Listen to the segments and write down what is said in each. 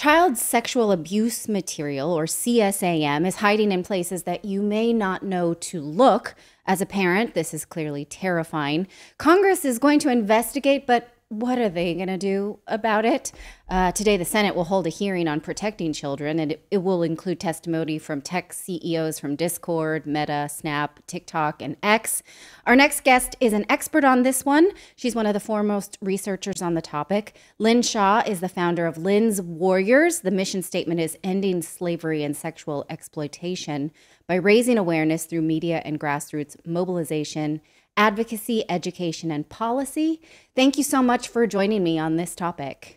Child sexual abuse material, or CSAM, is hiding in places that you may not know to look. As a parent, this is clearly terrifying. Congress is going to investigate, but what are they going to do about it? Today, the Senate will hold a hearing on protecting children, and it will include testimony from tech CEOs from Discord, Meta, Snap, TikTok, and X. Our next guest is an expert on this one. She's one of the foremost researchers on the topic. Lynn Shaw is the founder of Lynn's Warriors. The mission statement is ending slavery and sexual exploitation by raising awareness through media and grassroots mobilization, advocacy, education, and policy. Thank you so much for joining me on this topic.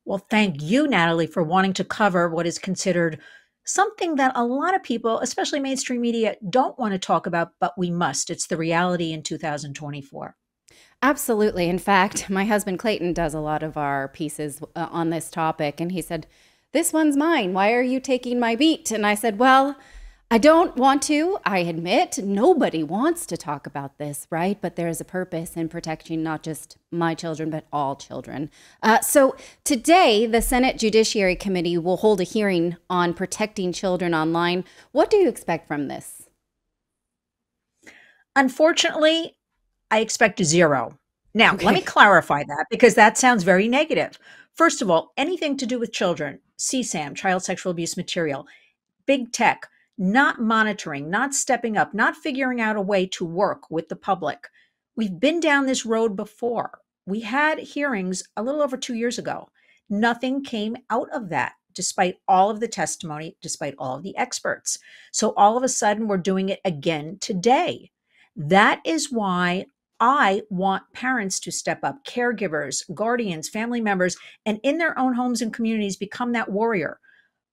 Well, thank you, Natalie, for wanting to cover what is considered something that a lot of people, especially mainstream media, don't want to talk about, but we must. It's the reality in 2024. Absolutely. In fact, my husband Clayton does a lot of our pieces on this topic, and he said, "This one's mine. Why are you taking my beat?" And I said, "Well, I don't want to. I admit nobody wants to talk about this, right? But there is a purpose in protecting not just my children, but all children." So today, the Senate Judiciary Committee will hold a hearing on protecting children online. What do you expect from this? Unfortunately, I expect a zero. Now, Okay. let me clarify that because that sounds very negative. First of all, anything to do with children, CSAM, child sexual abuse material, big tech, not monitoring, not stepping up, not figuring out a way to work with the public. We've been down this road before. We had hearings a little over 2 years ago. Nothing came out of that, despite all of the testimony, despite all of the experts. So all of a sudden, we're doing it again today. That is why I want parents to step up, caregivers, guardians, family members, and in their own homes and communities, become that warrior.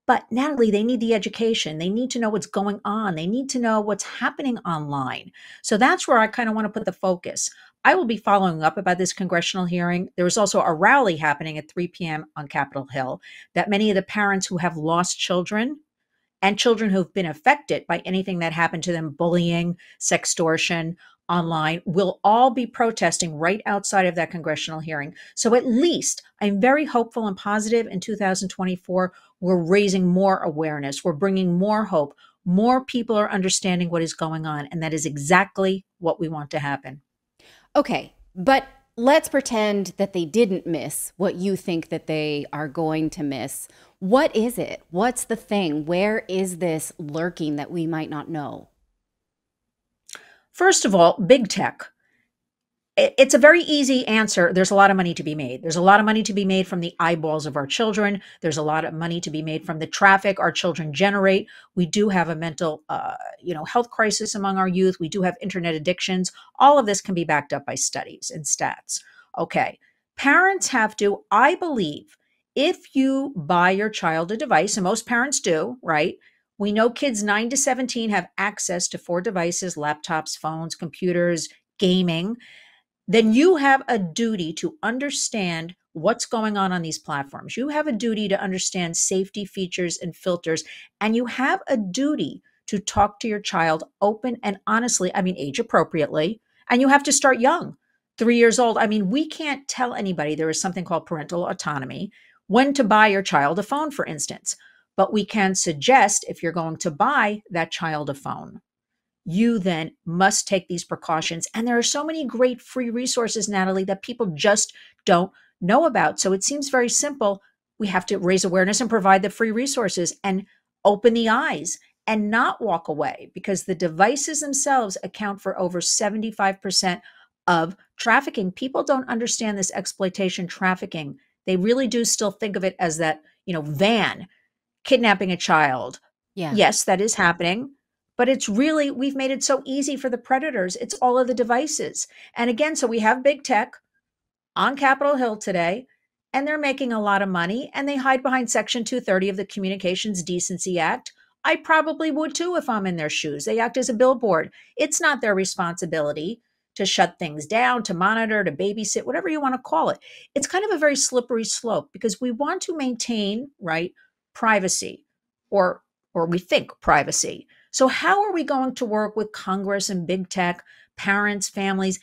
But Natalie, they need the education. They need to know what's going on. They need to know what's happening online. So that's where I kind of want to put the focus. I will be following up about this congressional hearing. There was also a rally happening at 3 p.m. on Capitol Hill that many of the parents who have lost children and children who've been affected by anything that happened to them, bullying, sextortion online, will all be protesting right outside of that congressional hearing. So at least I'm very hopeful and positive in 2024. We're raising more awareness. We're bringing more hope. More people are understanding what is going on. And that is exactly what we want to happen. Okay, but let's pretend that they didn't miss what you think that they are going to miss. What is it? What's the thing? Where is this lurking that we might not know? First of all, big tech. It's a very easy answer. There's a lot of money to be made. There's a lot of money to be made from the eyeballs of our children. There's a lot of money to be made from the traffic our children generate. We do have a mental, health crisis among our youth. We do have internet addictions. All of this can be backed up by studies and stats. Okay. Parents have to, I believe, if you buy your child a device, and most parents do, right? We know kids 9 to 17 have access to 4 devices, laptops, phones, computers, gaming. Then you have a duty to understand what's going on these platforms. You have a duty to understand safety features and filters, and you have a duty to talk to your child open and honestly, age appropriately, and you have to start young, 3 years old. We can't tell anybody there is something called parental autonomy, when to buy your child a phone, for instance, but we can suggest if you're going to buy that child a phone, you then must take these precautions. And there are so many great free resources, Natalie, that people just don't know about. So it seems very simple. We have to raise awareness and provide the free resources and open the eyes and not walk away, because the devices themselves account for over 75% of trafficking. People don't understand this exploitation trafficking. They really do still think of it as that, van kidnapping a child. Yeah. Yes, that is happening. But it's really, we've made it so easy for the predators. It's all of the devices. And again, so we have big tech on Capitol Hill today, and they're making a lot of money, and they hide behind Section 230 of the Communications Decency Act. I probably would too if I'm in their shoes. They act as a billboard. It's not their responsibility to shut things down, to monitor, to babysit, whatever you want to call it. It's kind of a very slippery slope because we want to maintain, right, privacy, or we think privacy. So how are we going to work with Congress and big tech, parents, families,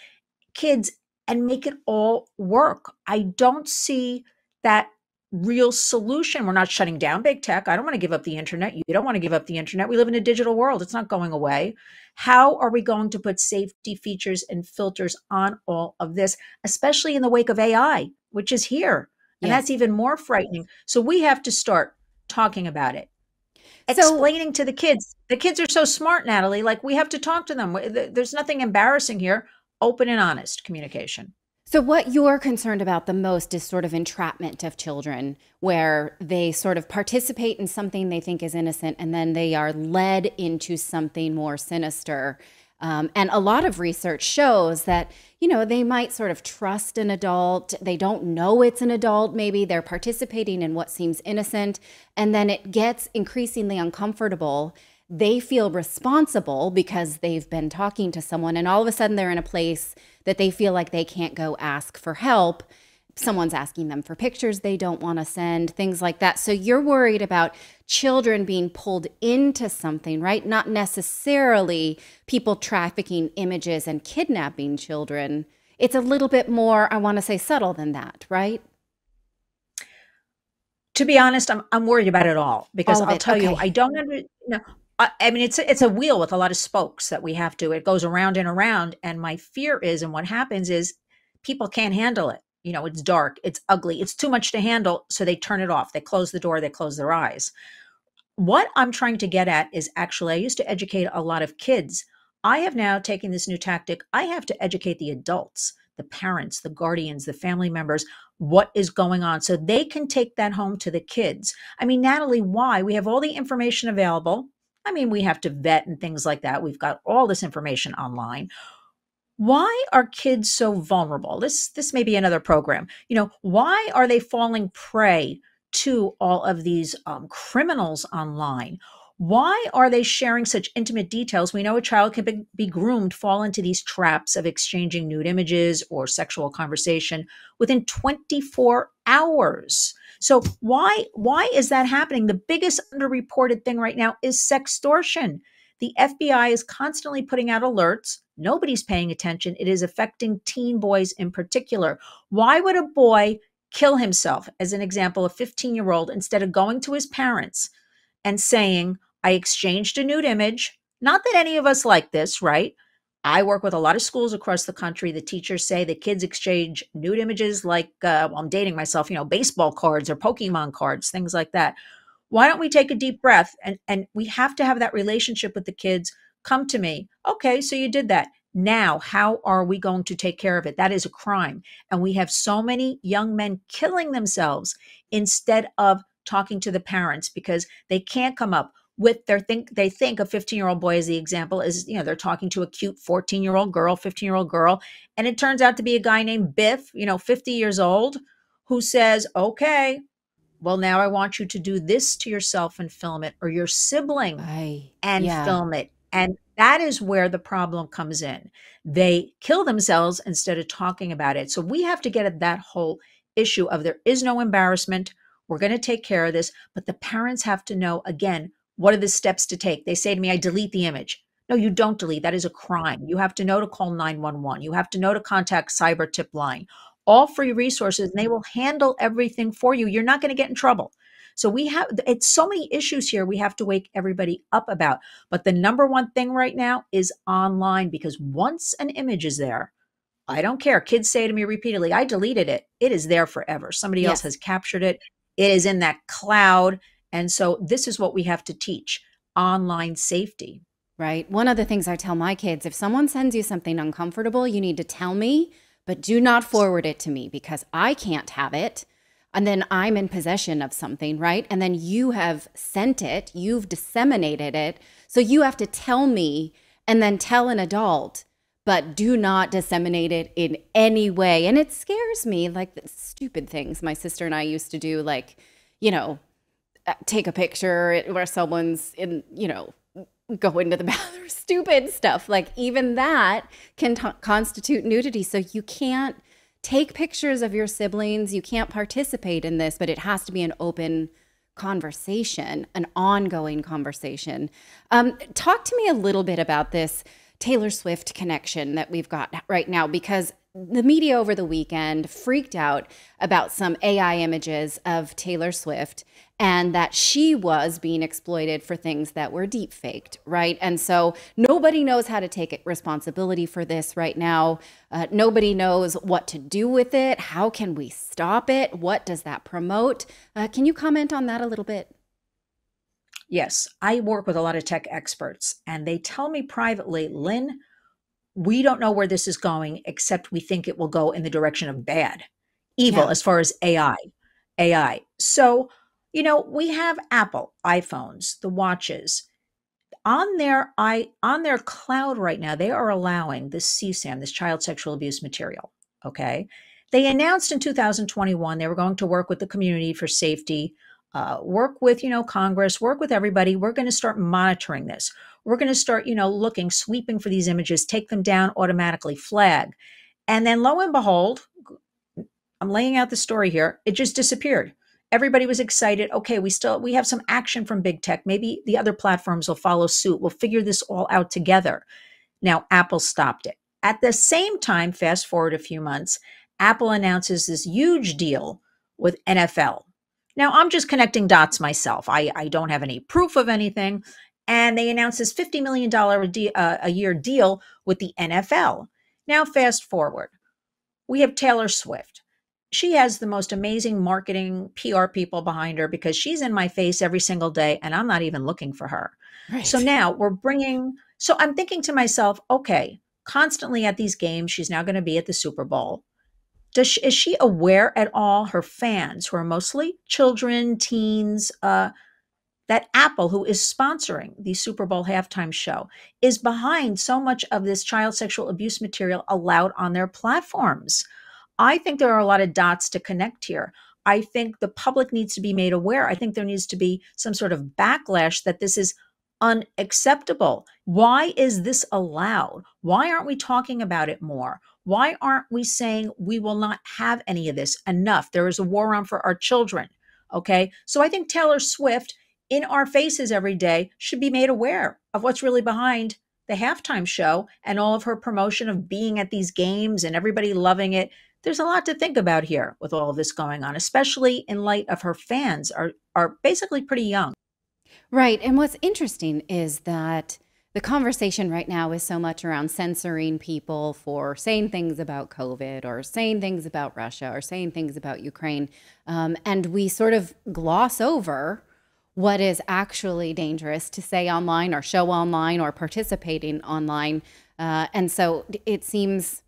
kids, and make it all work? I don't see that real solution. We're not shutting down big tech. I don't want to give up the internet. You don't want to give up the internet. We live in a digital world. It's not going away. How are we going to put safety features and filters on all of this, especially in the wake of AI, which is here? And that's Yes. even more frightening. So we have to start talking about it, So explaining to the kids. The kids are so smart, Natalie. Like, we have to talk to them. There's nothing embarrassing here. Open and honest communication. So, what you're concerned about the most is sort of entrapment of children, where they sort of participate in something they think is innocent and then they are led into something more sinister. And a lot of research shows that, they might sort of trust an adult. They don't know it's an adult. Maybe they're participating in what seems innocent. And then it gets increasingly uncomfortable. They feel responsible because they've been talking to someone, and all of a sudden they're in a place that they feel like they can't go ask for help. Someone's asking them for pictures they don't want to send, things like that. So you're worried about children being pulled into something, right? Not necessarily people trafficking images and kidnapping children. It's a little bit more, I want to say, subtle than that, right? To be honest, I'm worried about it all, because All of I'll it. tell you, Okay. I don't I mean, it's a wheel with a lot of spokes that we have to. It goes around and around, and my fear is, and what happens is, people can't handle it. It's dark, it's ugly, it's too much to handle, so they turn it off. They close the door, they close their eyes. What I'm trying to get at is, actually, I used to educate a lot of kids. I have now taken this new tactic. I have to educate the adults, the parents, the guardians, the family members, what is going on, so they can take that home to the kids. I mean, Natalie, why? We have all the information available. I mean, we have to vet and things like that. We've got all this information online. Why are kids so vulnerable? This may be another program. Why are they falling prey to all of these criminals online? Why are they sharing such intimate details? We know a child can be groomed, fall into these traps of exchanging nude images or sexual conversation within 24 hours. So why is that happening? The biggest underreported thing right now is sextortion. The FBI is constantly putting out alerts. Nobody's paying attention. It is affecting teen boys in particular. Why would a boy kill himself, as an example, a 15-year-old, instead of going to his parents and saying, I exchanged a nude image? Not that any of us like this, right? I work with a lot of schools across the country. The teachers say the kids exchange nude images like, well, I'm dating myself, baseball cards or Pokemon cards, things like that. Why don't we take a deep breath, and we have to have that relationship with the kids? Come to me. Okay, so you did that. Now, how are we going to take care of it? That is a crime. And we have so many young men killing themselves instead of talking to the parents, because they can't come up with they think a 15-year-old boy, as the example, is, they're talking to a cute 14-year-old girl, 15-year-old girl, and it turns out to be a guy named Biff, 50 years old, who says, okay, well, now I want you to do this to yourself and film it, or your sibling and Yeah. film it. And that is where the problem comes in. They kill themselves instead of talking about it. So we have to get at that whole issue of, there is no embarrassment. We're going to take care of this. But the parents have to know, again, what are the steps to take? They say to me, I delete the image. No, you don't delete. That is a crime. You have to know to call 911. You have to know to contact Cyber Tip Line. All free resources, and they will handle everything for you. You're not going to get in trouble. So it's so many issues here we have to wake everybody up about. But the number one thing right now is online, because once an image is there, I don't care. Kids say to me repeatedly, I deleted it. It is there forever. Somebody else Yes. has captured it. It is in that cloud. And so this is what we have to teach: online safety. Right. One of the things I tell my kids, if someone sends you something uncomfortable, you need to tell me, but do not forward it to me, because I can't have it. And then I'm in possession of something, right? And then you have sent it, you've disseminated it. So you have to tell me and then tell an adult, but do not disseminate it in any way. And it scares me, like the stupid things my sister and I used to do, like, take a picture where someone's go into the bathroom, stupid stuff. Like, even that can constitute nudity. So you can't take pictures of your siblings. You can't participate in this, but it has to be an open conversation, an ongoing conversation. Talk to me a little bit about this Taylor Swift connection that we've got right now, because the media over the weekend freaked out about some AI images of Taylor Swift and that she was being exploited for things that were deep faked, right? And so nobody knows how to take responsibility for this right now. Nobody knows what to do with it. How can we stop it? What does that promote? Can you comment on that a little bit? Yes, I work with a lot of tech experts, and they tell me privately, Lynn, we don't know where this is going, except we think it will go in the direction of bad, evil Yeah. as far as AI. AI. So, we have Apple iPhones, the watches. On their cloud right now, they are allowing this CSAM, this child sexual abuse material. Okay. They announced in 2021 they were going to work with the community for safety, work with, Congress, work with everybody. We're going to start monitoring this. We're going to start, looking, sweeping for these images, take them down automatically, flag. And then lo and behold, I'm laying out the story here. It just disappeared. Everybody was excited. Okay, we have some action from big tech. Maybe the other platforms will follow suit. We'll figure this all out together. Now, Apple stopped it. At the same time, fast forward a few months, Apple announces this huge deal with NFL. Now, I'm just connecting dots myself. I don't have any proof of anything. And they announced this $50 million a year deal with the NFL. Now, fast forward, we have Taylor Swift. She has the most amazing marketing PR people behind her because she's in my face every single day and I'm not even looking for her. So Right. now so I'm thinking to myself, okay, constantly at these games, she's now going to be at the Super Bowl. Is she aware at all, her fans, who are mostly children, teens, that Apple, who is sponsoring the Super Bowl halftime show, is behind so much of this child sexual abuse material allowed on their platforms? I think there are a lot of dots to connect here. I think the public needs to be made aware. I think there needs to be some sort of backlash that this is unacceptable. Why is this allowed? Why aren't we talking about it more? Why aren't we saying we will not have any of this? Enough. There is a war on for our children. Okay. So I think Taylor Swift, in our faces every day, should be made aware of what's really behind the halftime show and all of her promotion of being at these games and everybody loving it. There's a lot to think about here with all of this going on, especially in light of her fans are basically pretty young. Right. And what's interesting is that the conversation right now is so much around censoring people for saying things about COVID or saying things about Russia or saying things about Ukraine. And we sort of gloss over what is actually dangerous to say online or show online or participating online. And so it seems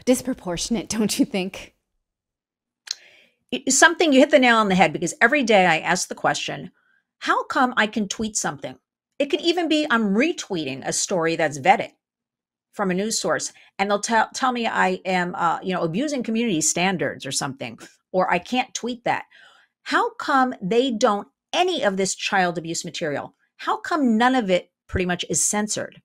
disproportionate, don't you think? Something you hit the nail on the head because every day I ask the question, how come I can tweet something? It can even be I'm retweeting a story that's vetted from a news source, and they'll tell me I am, abusing community standards or something, or I can't tweet that. How come they don't any of this child abuse material? How come none of it pretty much is censored?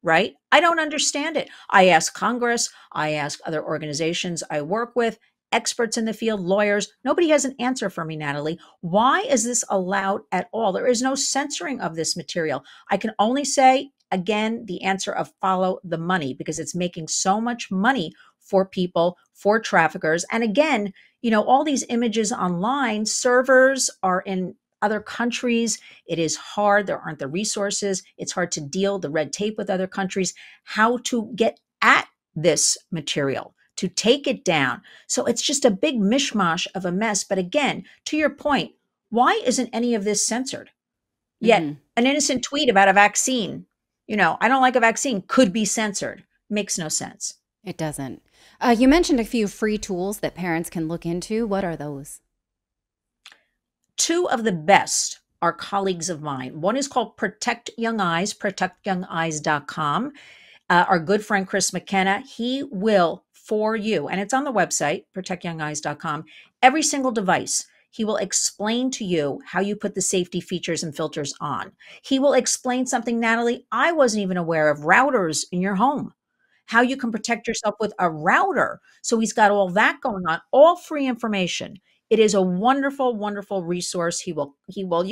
Right? I don't understand it. I ask Congress, I ask other organizations I work with, experts in the field, lawyers. Nobody has an answer for me, Natalie. Why is this allowed at all? There is no censoring of this material. I can only say, again, the answer of follow the money because it's making so much money for people, for traffickers. And again, all these images online, servers are in other countries. It is hard. There aren't the resources. It's hard to deal the red tape with other countries, how to get at this material, to take it down. So it's just a big mishmash of a mess. But again, to your point, why isn't any of this censored? Yet Hmm. an innocent tweet about a vaccine, I don't like a vaccine, could be censored. Makes no sense. It doesn't. You mentioned a few free tools that parents can look into. What are those? Two of the best are colleagues of mine. One is called Protect Young Eyes, protectyoungeyes.com. Our good friend Chris McKenna, he will for you, and it's on the website, protectyoungeyes.com, every single device. He will explain to you how you put the safety features and filters on. He will explain something, Natalie, I wasn't even aware of, routers in your home, how you can protect yourself with a router. So he's got all that going on, all free information. It is a wonderful, wonderful resource. You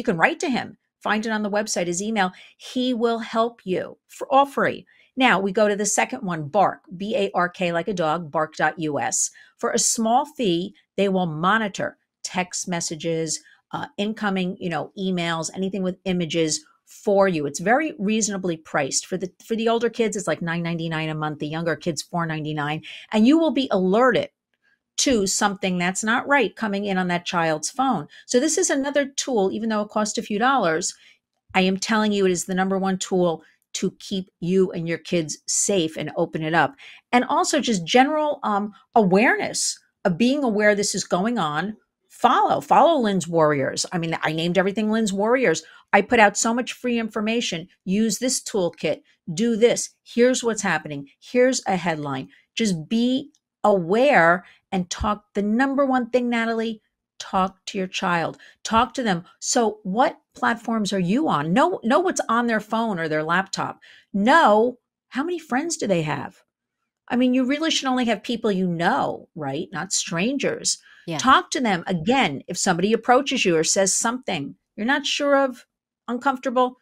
can write to him, find it on the website, his email. He will help you for all free. Now we go to the second one, Bark, BARK, like a dog, bark.us. For a small fee, they will monitor text messages, incoming, emails, anything with images for you. It's very reasonably priced. For the older kids, it's like $9.99 a month. The younger kids, $4.99, and you will be alerted to something that's not right coming in on that child's phone. So this is another tool, even though it costs a few dollars. I am telling you, it is the number one tool to keep you and your kids safe and open it up. And also just general awareness of being aware this is going on. Follow Lynn's Warriors. I mean, I named everything Lynn's Warriors. I put out so much free information. Use this toolkit. Do this. Here's what's happening. Here's a headline. Just be aware and talk. The number one thing, Natalie, talk to your child. Talk to them. So what platforms are you on? Know what's on their phone or their laptop. Know how many friends do they have? I mean, you really should only have people you know, right? Not strangers. Yeah. Talk to them. Again, if somebody approaches you or says something you're not sure of, uncomfortable,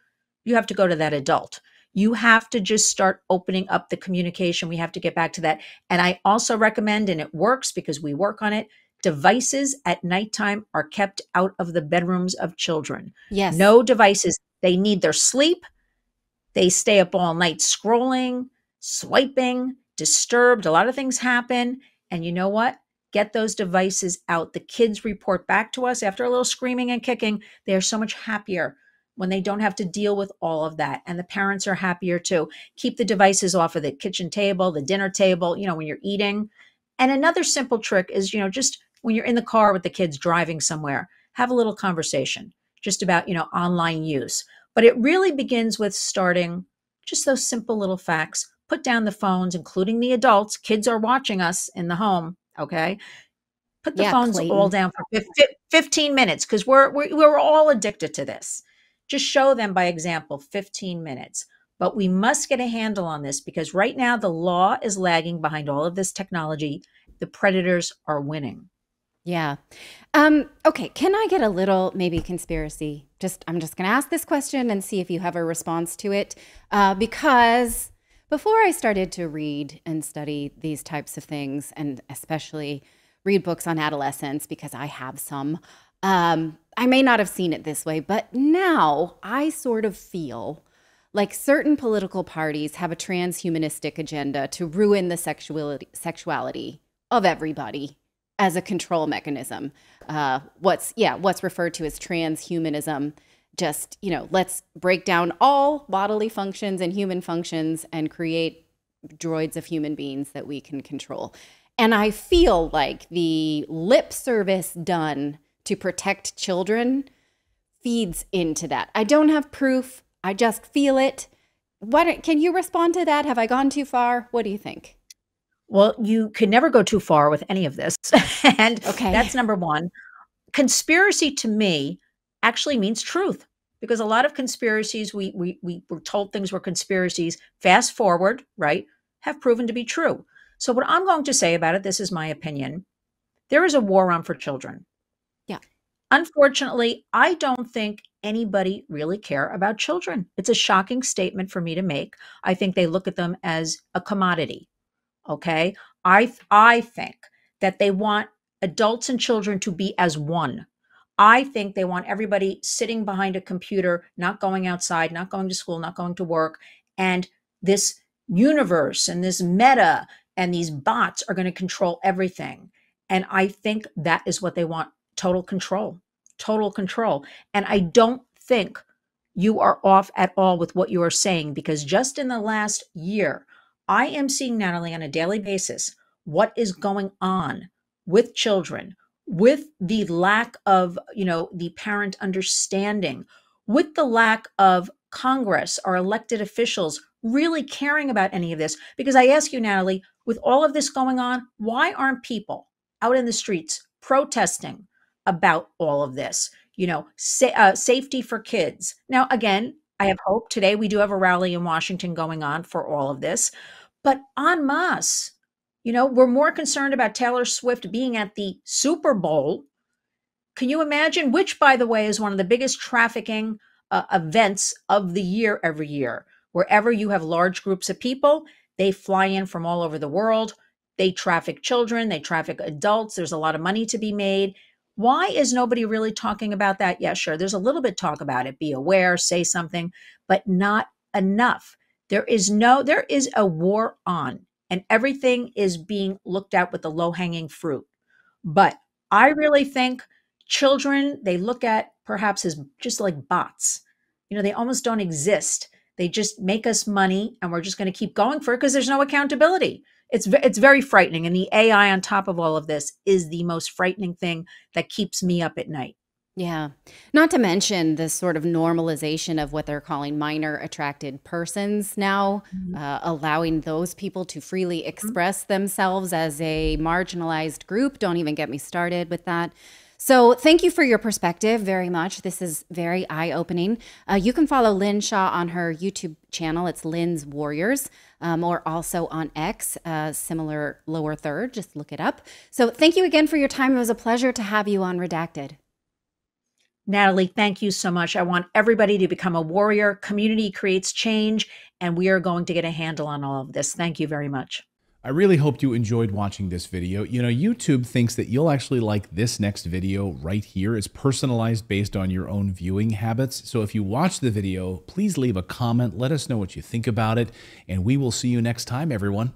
you have to go to that adult. You have to just start opening up the communication. We have to get back to that. And I also recommend, and it works because we work on it, devices at nighttime are kept out of the bedrooms of children. Yes. No devices. They need their sleep. They stay up all night scrolling, swiping, disturbed. A lot of things happen. And you know what? Get those devices out. The kids report back to us after a little screaming and kicking. They are so much happier when they don't have to deal with all of that. And the parents are happier too. Keep the devices off of the kitchen table, the dinner table, when you're eating. And another simple trick is, just when you're in the car with the kids driving somewhere, have a little conversation just about, online use. But it really begins with starting just those simple little facts. Put down the phones, including the adults. Kids are watching us in the home. Okay. Put the phones Clayton. all down for 15 minutes because we're all addicted to this. Just show them by example, 15 minutes. But we must get a handle on this because right now the law is lagging behind all of this technology. The predators are winning. Yeah. Okay. Can I get a little maybe conspiracy? I'm just going to ask this question and see if you have a response to it. Because before I started to read and study these types of things, and especially read books on adolescence, because I have some, I may not have seen it this way, but now I sort of feel like certain political parties have a transhumanistic agenda to ruin the sexuality of everybody as a control mechanism. What's referred to as transhumanism. Just, let's break down all bodily functions and human functions and create droids of human beings that we can control. And I feel like the lip service done to protect children feeds into that. I don't have proof. I just feel it. Can you respond to that? Have I gone too far? What do you think? Well, you can never go too far with any of this. And That's number one. Conspiracy to me actually means truth because a lot of conspiracies, we were told things were conspiracies, fast forward, right, have proven to be true. So what I'm going to say about it, this is my opinion, there is a war on for children. Yeah. Unfortunately, I don't think anybody really care about children. It's a shocking statement for me to make. I think they look at them as a commodity. Okay. I think that they want adults and children to be as one. I think they want everybody sitting behind a computer, not going outside, not going to school, not going to work. And this universe and this meta and these bots are going to control everything. And I think that is what they want. Total control. And I don't think you are off at all with what you are saying, because just in the last year, I am seeing, Natalie, on a daily basis, what is going on with children, with the lack of, the parent understanding, with the lack of Congress or elected officials really caring about any of this. Because I ask you, Natalie, with all of this going on, why aren't people out in the streets protesting about all of this? Safety for kids. Now, again, I have hope. Today, we do have a rally in Washington going on for all of this. But en masse, we're more concerned about Taylor Swift being at the Super Bowl. Can you imagine? Which, by the way, is one of the biggest trafficking events of the year every year. Wherever you have large groups of people, they fly in from all over the world. They traffic children, they traffic adults. There's a lot of money to be made. Why is nobody really talking about that? Yeah, sure. There's a little bit talk about it. Be aware, say something, but not enough. There is a war on, and everything is being looked at with the low-hanging fruit. But I really think children, they look at perhaps as just like bots. They almost don't exist. They just make us money and we're just going to keep going for it because there's no accountability. It's very frightening. And the AI on top of all of this is the most frightening thing that keeps me up at night. Yeah. Not to mention this sort of normalization of what they're calling minor attracted persons now, Mhm. allowing those people to freely Mhm. express themselves as a marginalized group. Don't even get me started with that. So thank you for your perspective very much. This is very eye-opening. You can follow Lynn Shaw on her YouTube channel. It's Lynn's Warriors, or also on X, similar lower third. Just look it up. So thank you again for your time. It was a pleasure to have you on Redacted. Natalie, thank you so much. I want everybody to become a warrior. Community creates change, and we are going to get a handle on all of this. Thank you very much. I really hoped you enjoyed watching this video. YouTube thinks that you'll actually like this next video right here. It's personalized based on your own viewing habits. So if you watch the video, please leave a comment. Let us know what you think about it, and we will see you next time, everyone.